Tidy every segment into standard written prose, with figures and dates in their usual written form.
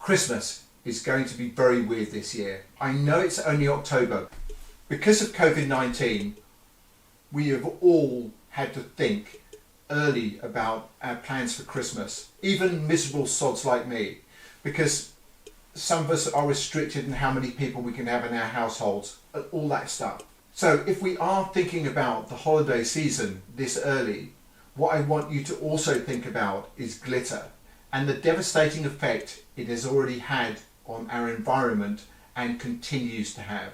Christmas is going to be very weird this year. I know it's only October. Because of COVID-19, we have all had to think early about our plans for Christmas, even miserable sods like me, because some of us are restricted in how many people we can have in our households, all that stuff. So if we are thinking about the holiday season this early, what I want you to also think about is glitter and the devastating effect it has already had on our environment and continues to have.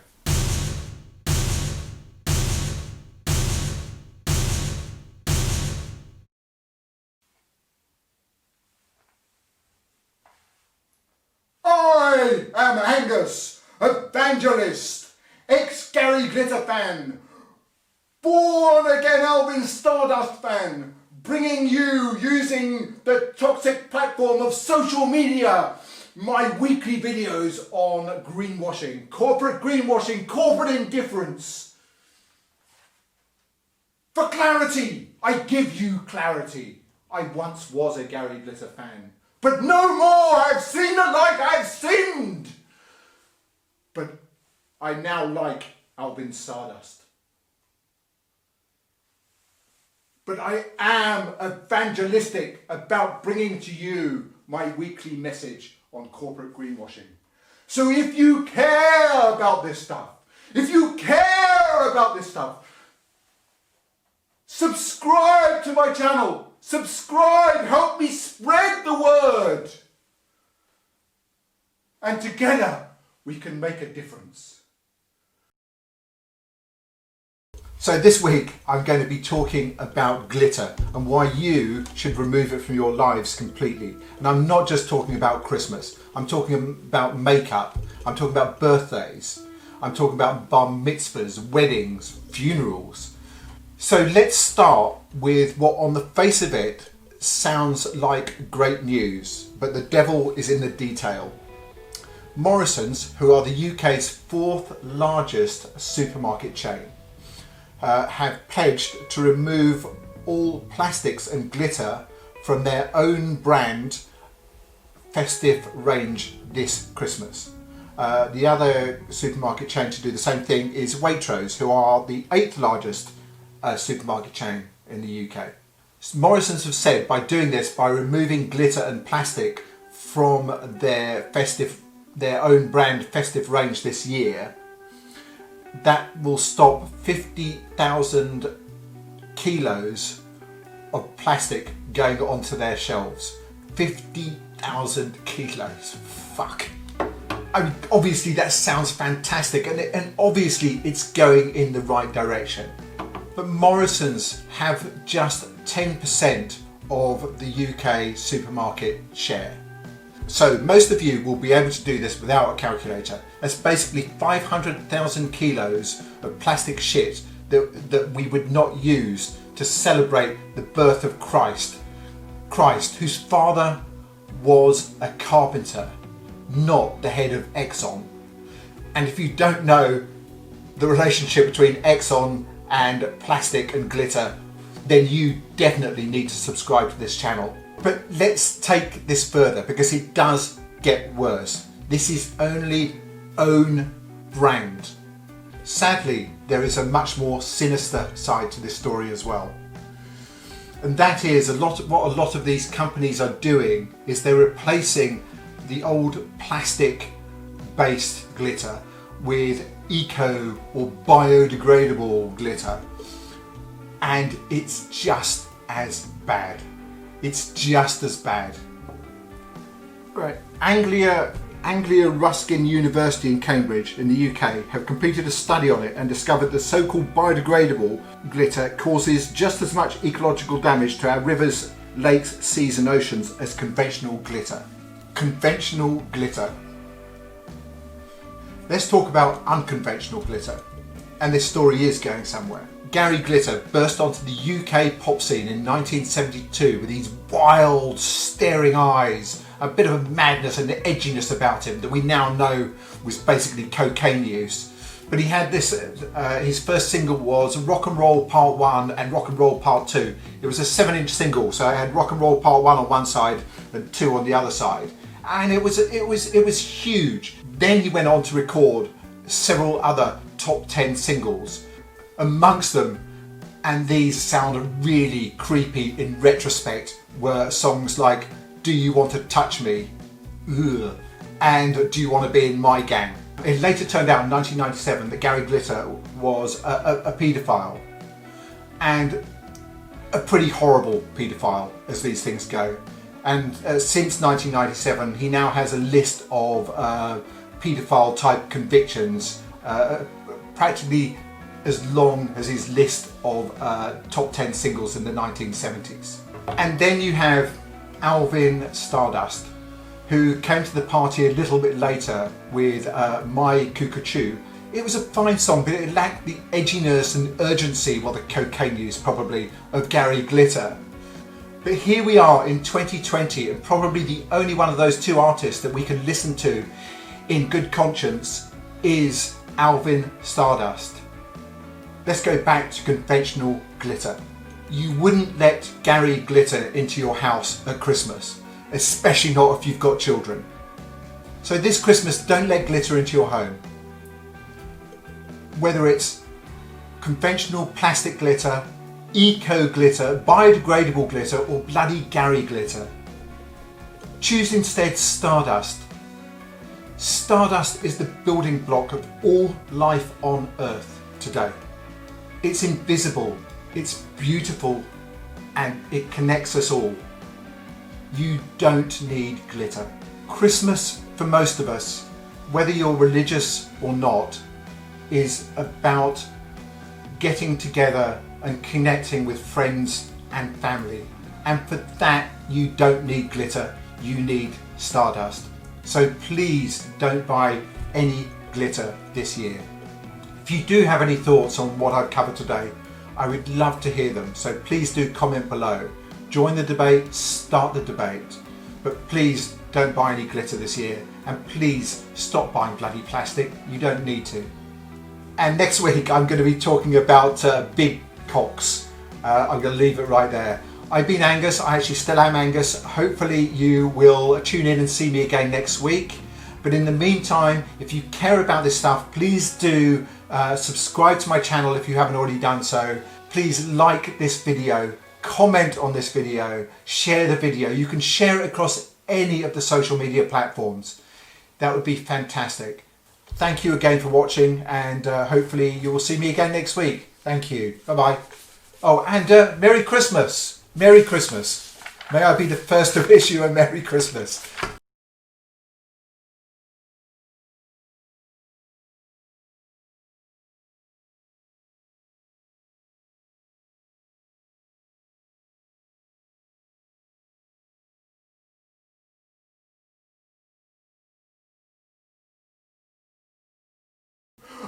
I am Angus, evangelist, ex-Gary Glitter fan, born again Alvin Stardust fan, bringing you, using the toxic platform of social media, my weekly videos on greenwashing, corporate indifference. For clarity, I give you clarity. I once was a Gary Glitter fan, but no more. I've seen the light, I've sinned. But I now like Alvin Stardust. But I am evangelistic about bringing to you my weekly message on corporate greenwashing. So if you care about this stuff, subscribe to my channel. Subscribe, help me spread the word. And together we can make a difference. So this week I'm going to be talking about glitter and why you should remove it from your lives completely. And I'm not just talking about Christmas, I'm talking about makeup, I'm talking about birthdays, I'm talking about bar mitzvahs, weddings, funerals. So let's start with what on the face of it sounds like great news, but the devil is in the detail. Morrisons, who are the UK's fourth largest supermarket chain, have pledged to remove all plastics and glitter from their own brand festive range this Christmas. The other supermarket chain to do the same thing is Waitrose, who are the 8th largest supermarket chain in the UK. Morrisons have said by doing this, by removing glitter and plastic from their own brand festive range this year, that will stop 50,000 kilos of plastic going onto their shelves. 50,000 kilos. Fuck. I mean, obviously that sounds fantastic and obviously it's going in the right direction. But Morrisons have just 10% of the UK supermarket share. So most of you will be able to do this without a calculator. That's basically 500,000 kilos of plastic shit that we would not use to celebrate the birth of Christ. Christ, whose father was a carpenter, not the head of Exxon. And if you don't know the relationship between Exxon and plastic and glitter, then you definitely need to subscribe to this channel. But let's take this further because it does get worse. This is only own brand. Sadly, there is a much more sinister side to this story as well. And that is what a lot of these companies are doing is they're replacing the old plastic based glitter with eco or biodegradable glitter. And it's just as bad. It's just as bad. Right. Anglia Ruskin University in Cambridge in the UK have completed a study on it and discovered the so-called biodegradable glitter causes just as much ecological damage to our rivers, lakes, seas and oceans as conventional glitter. Conventional glitter. Let's talk about unconventional glitter. And this story is going somewhere. Gary Glitter burst onto the UK pop scene in 1972 with these wild, staring eyes, a bit of a madness and an edginess about him that we now know was basically cocaine use. But he had this, his first single was Rock and Roll Part 1 and Rock and Roll Part 2. It was a 7-inch single, so I had Rock and Roll Part 1 on one side and 2 on the other side. and it was huge. Then he went on to record several other top 10 singles, amongst them, and these sound really creepy in retrospect, were songs like Do You Want to Touch Me? Ugh, and Do You Want to Be in My Gang? It later turned out in 1997 that Gary Glitter was a paedophile, and a pretty horrible paedophile as these things go. And since 1997 he now has a list of paedophile type convictions practically as long as his list of top 10 singles in the 1970s. And then you have Alvin Stardust, who came to the party a little bit later with My Cuckoo. It was a fine song, but it lacked the edginess and urgency, well, the cocaine use probably, of Gary Glitter. But here we are in 2020, and probably the only one of those two artists that we can listen to in good conscience is Alvin Stardust. Let's go back to conventional glitter. You wouldn't let Gary Glitter into your house at Christmas, especially not if you've got children. So this Christmas, don't let glitter into your home. Whether it's conventional plastic glitter, eco glitter, biodegradable glitter, or bloody Gary Glitter, choose instead Stardust. Stardust is the building block of all life on Earth today. It's invisible, it's beautiful, and it connects us all. You don't need glitter. Christmas, for most of us, whether you're religious or not, is about getting together and connecting with friends and family. And for that, you don't need glitter, you need Stardust. So please don't buy any glitter this year. If you do have any thoughts on what I've covered today, I would love to hear them. So please do comment below. Join the debate, start the debate. But please don't buy any glitter this year, and please stop buying bloody plastic. You don't need to. And next week I'm going to be talking about big cocks. I'm going to leave it right there. I've been Angus, I actually still am Angus. Hopefully you will tune in and see me again next week. But in the meantime, if you care about this stuff, please do subscribe to my channel if you haven't already done so. Please like this video, comment on this video, share the video. You can share it across any of the social media platforms. That would be fantastic. Thank you again for watching, and hopefully you will see me again next week. Thank you. Bye-bye. Oh, and Merry Christmas. Merry Christmas. May I be the first to wish you a Merry Christmas.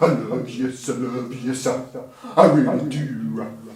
I love you, so I really do.